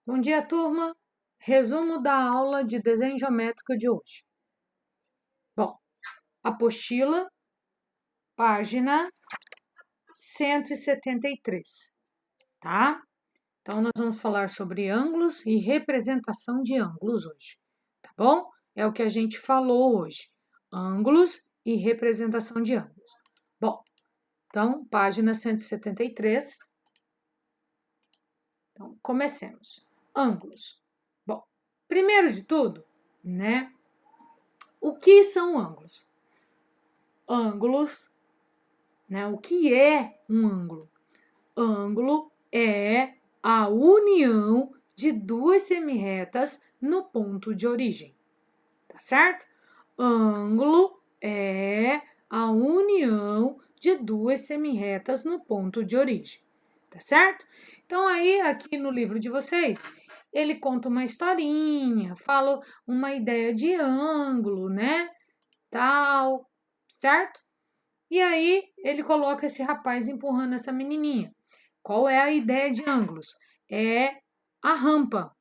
Bom dia, turma. Resumo da aula de desenho geométrico de hoje. Bom, apostila, página 173, tá? Então, nós vamos falar sobre ângulos e representação de ângulos hoje, tá bom? É o que a gente falou hoje, ângulos e representação de ângulos. Bom, então, página 173. Então, comecemos. Ângulos. Bom, primeiro de tudo, né? O que são ângulos? Ângulos, né? O que é um ângulo? Ângulo é a união de duas semirretas no ponto de origem, tá certo? Ângulo é a união de duas semirretas no ponto de origem, tá certo? Então aí, aqui no livro de vocês, ele conta uma historinha, fala uma ideia de ângulo, né? Tal, certo? E aí ele coloca esse rapaz empurrando essa menininha. Qual é a ideia de ângulos? É a rampa,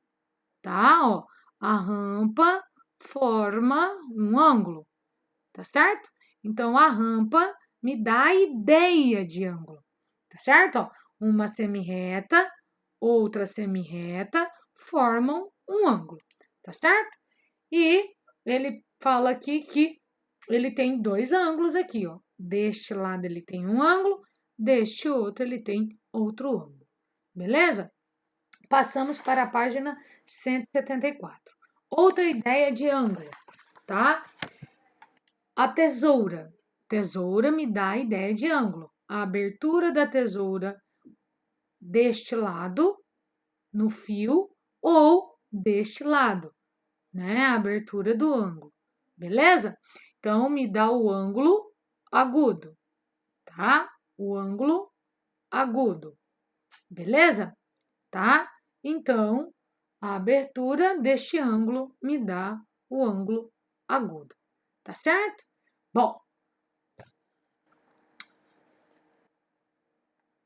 tá? Ó, a rampa forma um ângulo, tá certo? Então a rampa me dá a ideia de ângulo, tá certo? Ó, uma semirreta, outra semirreta formam um ângulo, tá certo? E ele fala aqui que ele tem dois ângulos aqui, ó. Deste lado ele tem um ângulo, deste outro ele tem outro ângulo. Beleza? Passamos para a página 174. Outra ideia de ângulo, tá? A tesoura. Tesoura me dá a ideia de ângulo. A abertura da tesoura deste lado, no fio, ou deste lado, né? A abertura do ângulo. Beleza? Então, me dá o ângulo agudo, tá? O ângulo agudo, beleza? Tá? Então, a abertura deste ângulo me dá o ângulo agudo, tá certo? Bom,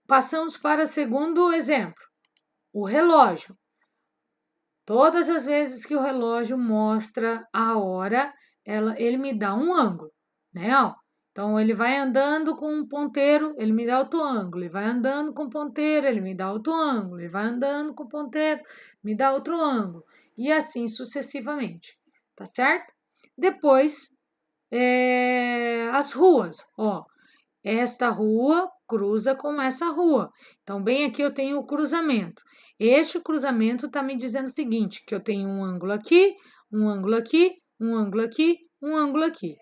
passamos para o segundo exemplo, o relógio. Todas as vezes que o relógio mostra a hora, ele me dá um ângulo, né? Ó, então, ele vai andando com um ponteiro, ele me dá outro ângulo. Ele vai andando com o ponteiro, ele me dá outro ângulo. Ele vai andando com o ponteiro, me dá outro ângulo. E assim sucessivamente, tá certo? Depois, as ruas, ó. Esta rua cruza com essa rua. Então, bem aqui eu tenho o cruzamento. Este cruzamento está me dizendo o seguinte, que eu tenho um ângulo aqui, um ângulo aqui, um ângulo aqui, um ângulo aqui.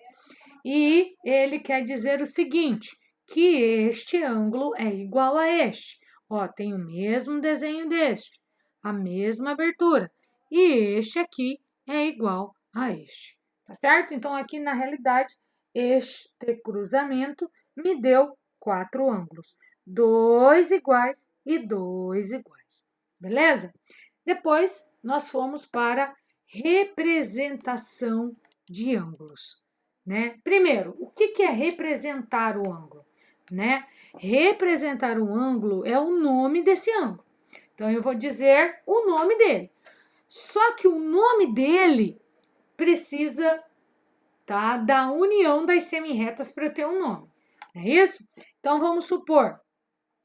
E ele quer dizer o seguinte, que este ângulo é igual a este. Ó, tem o mesmo desenho deste, a mesma abertura. E este aqui é igual a este, tá certo? Então, aqui na realidade, este cruzamento me deu 4 ângulos. 2 iguais e 2 iguais, beleza? Depois, nós fomos para representação de ângulos. Né? Primeiro, o que é representar o ângulo? Né? Representar o ângulo é o nome desse ângulo. Então, eu vou dizer o nome dele. Só que o nome dele precisa, tá, da união das semirretas para eu ter um nome. É isso? Então, vamos supor,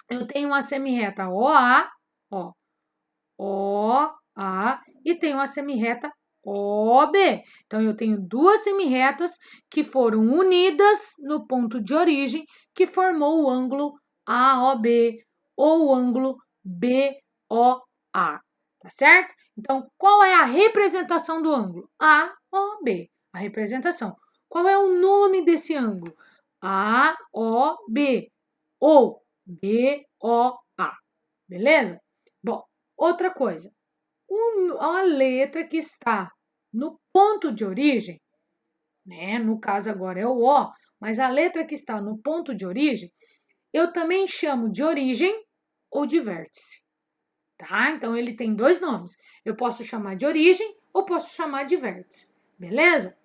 eu tenho uma semirreta OA, ó, OA, e tenho uma semirreta OB. Então, eu tenho duas semirretas que foram unidas no ponto de origem, que formou o ângulo AOB ou o ângulo BOA, tá certo? Então, qual é a representação do ângulo? AOB, a representação. Qual é o nome desse ângulo? AOB ou BOA, beleza? Bom, outra coisa, a letra que está no ponto de origem, né? No caso agora é o O, mas a letra que está no ponto de origem, eu também chamo de origem ou de vértice, tá? Então, ele tem dois nomes. Eu posso chamar de origem ou posso chamar de vértice, beleza?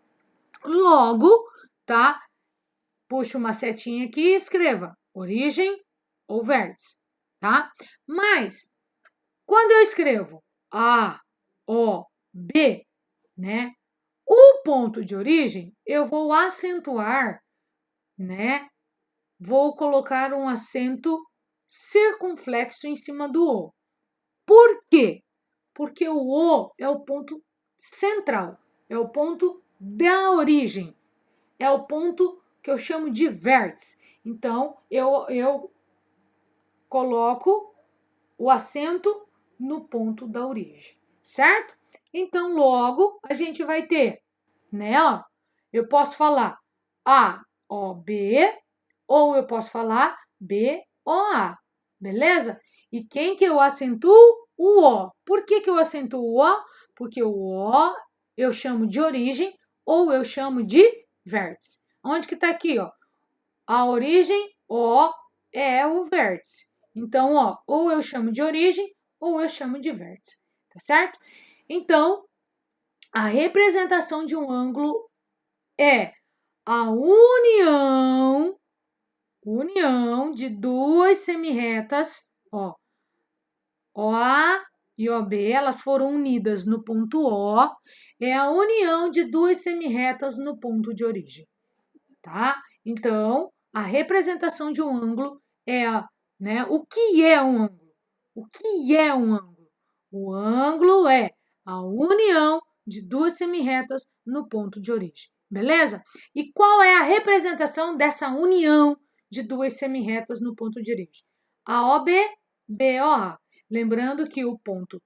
Logo, tá? Puxa uma setinha aqui e escreva origem ou vértice, tá? Mas, quando eu escrevo A, O, B, né? O ponto de origem, eu vou acentuar, né? Vou colocar um acento circunflexo em cima do O. Por quê? Porque o O é o ponto central, é o ponto da origem, é o ponto que eu chamo de vértice. Então, eu coloco o acento no ponto da origem, certo? Então, logo, a gente vai ter, né? Ó, eu posso falar A, O, B, ou eu posso falar B, O, A, beleza? E quem que eu acentuo? O O. Por que que eu acentuo o O? Porque o O eu chamo de origem ou eu chamo de vértice. Onde que tá aqui, ó? A origem, O, é o vértice. Então, ó, ou eu chamo de origem ou eu chamo de vértice, tá certo? Então, a representação de um ângulo é a união de duas semirretas, ó, OA e OB, elas foram unidas no ponto O, é a união de duas semirretas no ponto de origem, tá? Então, a representação de um ângulo é, né, o que é um ângulo? O que é um ângulo? O ângulo é a união de duas semirretas no ponto de origem, beleza? E qual é a representação dessa união de duas semirretas no ponto de origem? AOB, BOA. Lembrando que o ponto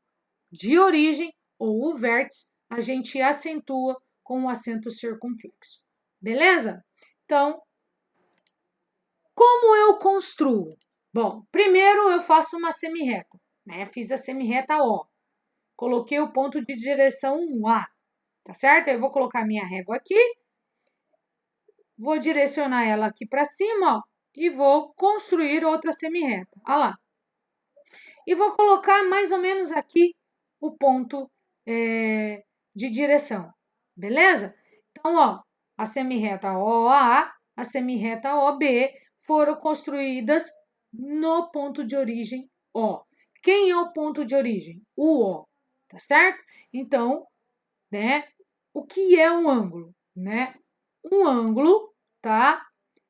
de origem ou o vértice a gente acentua com o acento circunflexo, beleza? Então, como eu construo? Bom, primeiro eu faço uma semirreta, né? Fiz a semirreta O. Coloquei o ponto de direção A, tá certo? Eu vou colocar minha régua aqui, vou direcionar ela aqui para cima, ó, e vou construir outra semirreta. Olha lá. E vou colocar mais ou menos aqui o ponto de direção, beleza? Então, ó, a semirreta OA, a semirreta OB foram construídas no ponto de origem O. Quem é o ponto de origem? O O, tá certo? Então, né, o que é um ângulo, né? Um ângulo, tá?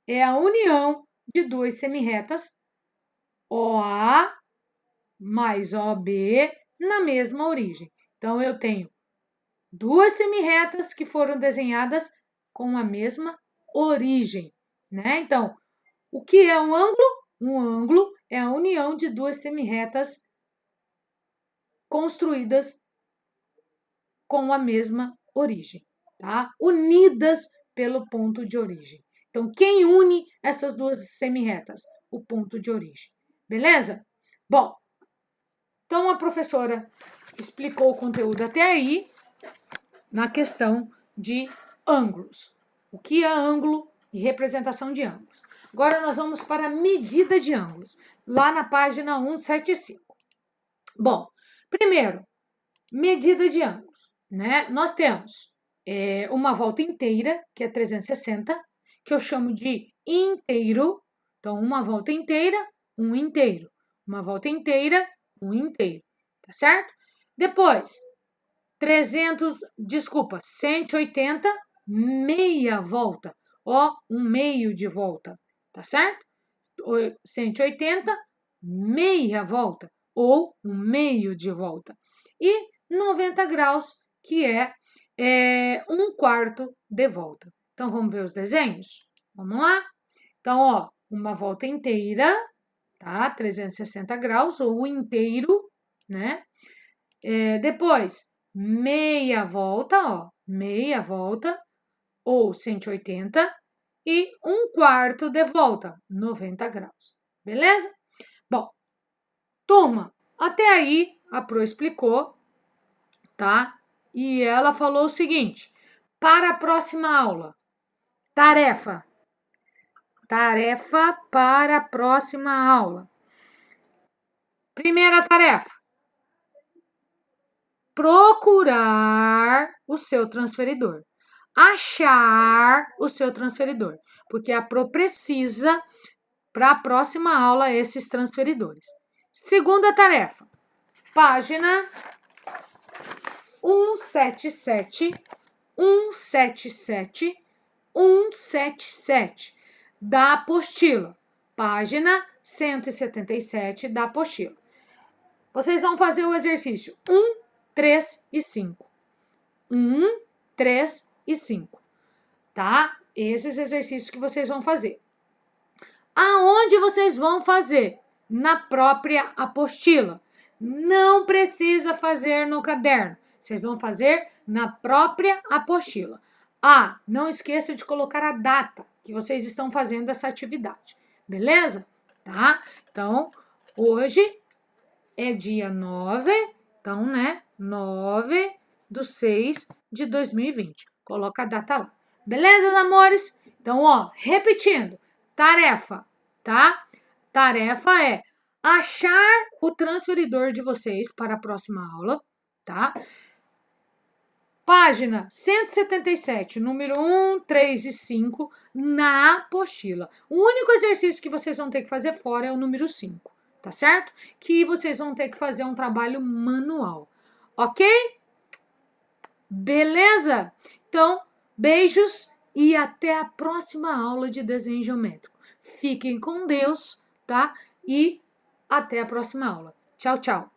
É a união de duas semirretas OA mais OB na mesma origem. Então, eu tenho duas semirretas que foram desenhadas com a mesma origem, né? Então, o que é um ângulo? Um ângulo é a união de duas semirretas construídas com a mesma origem, tá? Unidas pelo ponto de origem. Então, quem une essas duas semirretas? O ponto de origem, beleza? Bom, então a professora explicou o conteúdo até aí na questão de ângulos. O que é ângulo e representação de ângulos. Agora nós vamos para a medida de ângulos, lá na página 175. Bom, primeiro, medida de ângulos, né? Nós temos uma volta inteira, que é 360, que eu chamo de inteiro. Então, uma volta inteira, um inteiro. Uma volta inteira, um inteiro, tá certo? Depois, 180, meia volta, ó, um meio de volta, tá certo? 180, meia volta, ou um meio de volta. E 90 graus, que é um quarto de volta. Então, vamos ver os desenhos? Vamos lá? Então, ó, uma volta inteira, tá? 360 graus, ou inteiro, né? Depois, meia volta, ó, meia volta, ou 180, e um quarto de volta, 90 graus. Beleza? Bom, turma, até aí a Pro explicou, tá? E ela falou o seguinte: para a próxima aula, tarefa para a próxima aula. Primeira tarefa: procurar o seu transferidor. Achar o seu transferidor, porque a Pro precisa, para a próxima aula, esses transferidores. Segunda tarefa, página 177, 177, 177 da apostila, página 177 da apostila. Vocês vão fazer o exercício 1, 3 e 5. 1, 3 e 5, tá? Esses exercícios que vocês vão fazer. Aonde vocês vão fazer? Na própria apostila. Não precisa fazer no caderno. Vocês vão fazer na própria apostila. Ah, não esqueça de colocar a data que vocês estão fazendo essa atividade. Beleza? Tá? Então, hoje é dia 9, então, né? 9/6/2020. Coloca a data lá. Beleza, amores? Então, ó, repetindo. Tarefa, tá? Tarefa é achar o transferidor de vocês para a próxima aula, tá? Página 177, número 1, 3 e 5, na apostila. O único exercício que vocês vão ter que fazer fora é o número 5, tá certo? Que vocês vão ter que fazer um trabalho manual, ok? Beleza? Então, beijos e até a próxima aula de desenho geométrico. Fiquem com Deus, tá? E até a próxima aula. Tchau, tchau.